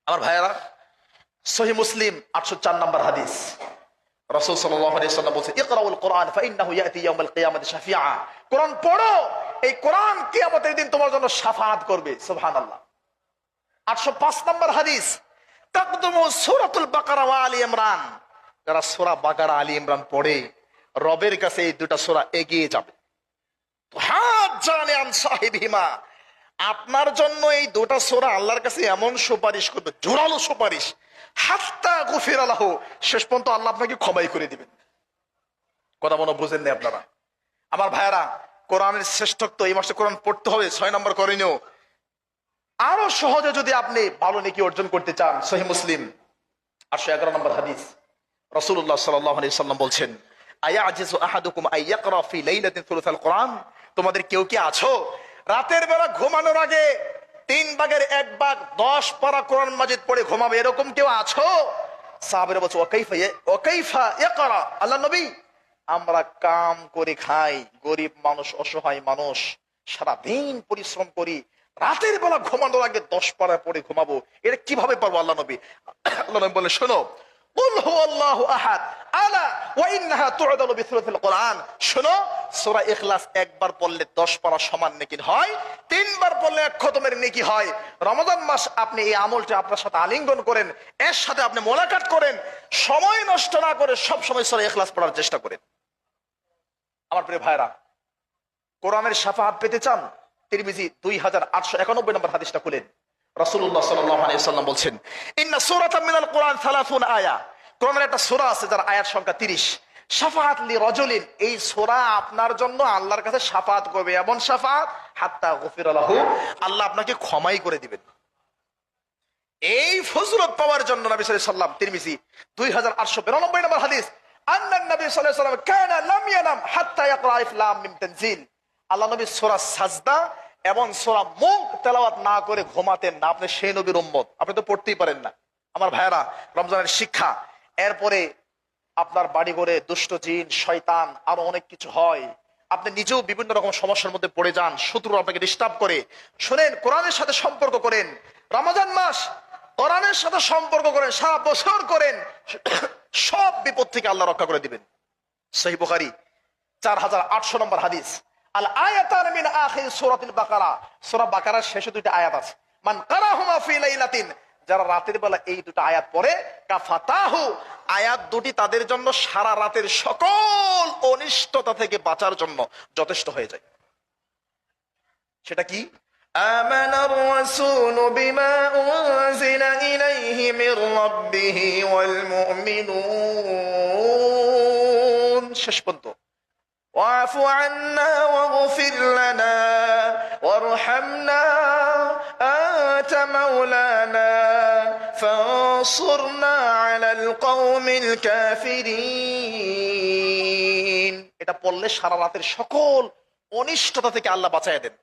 আমার ভাইয়েরা, সহিহ মুসলিম 804 নম্বর হাদিস, রাসূল সাল্লাল্লাহু আলাইহি ওয়াসাল্লাম বলেছেন, ইকরাউল কোরআন ফাইন্নাহু ইয়াতি ইয়াউমাল কিয়ামাতি শাফিআ। কোরআন পড়ো, এই কোরআন কিয়ামতের দিন তোমার জন্য শাফাআত করবে। সুবহানাল্লাহ। 805 নম্বর হাদিস, তাকদুমু সূরাতুল বাকারা ওয়া আলী ইমরান। যারা সূরা বাকারা আলী ইমরান পড়ে, রবের কাছে এই দুটো সূরা এগিয়ে যাবে। হাজ্জানি আন সাহিবিহিমা, আপনার জন্য এই দুটো সূরা আল্লাহর কাছে এমন সুপারিশ করবে, জোরালো সুপারিশ, হাত্তা গুফিরা লাহু, শেষ পর্যন্ত আল্লাহ আপনাকে ক্ষমাই করে দিবেন। কথা মনে বুঝেন না আপনারা? আমার ভাইয়েরা, কোরআনের শ্রেষ্ঠত্ব, এই মাসে কোরআন পড়তে হবে। 6 নম্বর করণীয়, আরো সহজে যদি আপনি ভালো নেকি অর্জন করতে চান, সহিহ মুসলিম 811 নম্বর হাদিস, রাসূলুল্লাহ সাল্লাল্লাহু আলাইহি ওয়াসাল্লাম বলছেন, আয়াজিজু আহাদুকুম আইয়াকরা ফি লাইলাতিন সুলুসাল কোরআন। তোমাদের কেউ কি আছো রাতের বেলা ঘুমানোর আগে 3 ভাগের 1 ভাগ 10 পারা কোরআন মাজিদ পড়ে ঘুমাবে? এরকম কেউ আছো? সাহাবীরা বলছে, ওয়া কাইফা ইয়াকরা। আল্লাহ নবী, আমরা কাম করে খাই, গরিব মানুষ, অসহায় মানুষ, সারা দিন পরিশ্রম করি, রাতের বেলা ঘুমানোর আগে 10 পারা পড়ে ঘুমাবো, এটা কিভাবে পারবো? আল্লাহ নবী বলে, শোনো, কুল হুয়াল্লাহু আহাদ আলা ওয়া ইন্নাহা তু'দালু বিসুরাতিল কোরআন। শোনো, সূরা ইখলাস একবার পড়লে 10 পারা সমান নেকি হয়, 3 বার পড়লে 1 খতমের নেকি হয়। রমজান মাস আপনি এই আমলটা আপনার সাথে আলিঙ্গন করেন, এর সাথে আপনি মোলাকাত করেন, সময় নষ্ট না করে সব সময় সূরা ইখলাস পড়ার চেষ্টা করেন। আমার প্রিয় ভাইরা, কোরআনের শাফাআত পেতে চান? তিরমিজি 2891 নম্বর হাদিসটা খুলেন। রাসূলুল্লাহ সাল্লাল্লাহু আলাইহি ওয়াসাল্লাম বলছেন, ইন্না সূরাতাম মিনাল কোরআন 30 আয়া। কোরআনের একটা সূরা আছে যার আয়াত সংখ্যা 30। শাফাআত লি রাজুলিন, এই সূরা আপনার জন্য আল্লাহর কাছে শাফাআত করবে, এমন শাফাআত হাত্তা গুফিরা লাহু, আল্লাহ আপনাকে ক্ষমাই করে দিবেন। এই ফজিলত পাওয়ার জন্য নবী সাল্লাল্লাহু আলাইহি ওয়াসাল্লাম, তিরমিজি 2892 নম্বর হাদিস, আন্নান নবী সাল্লাল্লাহু আলাইহি ওয়াসাল্লাম কানা লাম ইয়ানাম হাত্তা ইয়াকরা আলিফ লাম মিম তানজিল। আল্লাহ নবী সূরা সাজদা এবং সূরা মুলক তেলাওয়াত না করে ঘুমাতেন না। আপনি সেই নবীর উম্মত, আপনি তো পড়তেই পারেন না। আমার ভাইয়েরা, রমজানের শিক্ষা, এরপরে আপনার বাড়ি ঘরে দুষ্ট জিন, শয়তান, আরো অনেক কিছু হয়, আপনি নিজেও বিভিন্ন রকম সমস্যার মধ্যে পড়ে যান, শত্রু আপনাকে ডিস্টার্ব করে। শোনেন, কোরআনের সাথে সম্পর্ক করেন, রমজান মাস কোরআনের সাথে সম্পর্ক করেন, সারা বছর করেন, সব বিপদ থেকে আল্লাহ রক্ষা করে দিবেন। সহিহ বুখারী 4800 নম্বর হাদিস, আল আয়াতান মিন আখির সূরাতুল বাকারা। সূরা বাকারার শেষে 2টা আয়াত আছে, মান কারাহুমা ফি লাইলাতিন, যারা রাতের বেলা এই 2টা আয়াত পড়ে, কাফাতাহু, আয়াত 2টি তাদের জন্য সারা রাতের সকল অনিষ্টতা থেকে বাঁচার জন্য যথেষ্ট হয়ে যায়। সেটা কি? আমানার রাসূলু বিমা উনজিলা ইলাইহি মির রাব্বিহি ওয়াল মুমিনুন, শেষ পর্যন্ত। واعف عنا واغفر لنا وارحمنا أنت مولانا فانصرنا على القوم الكافرين। এটা পড়লে সারা রাতের সকল অনিষ্টতা থেকে আল্লাহ বাঁচায় দেন।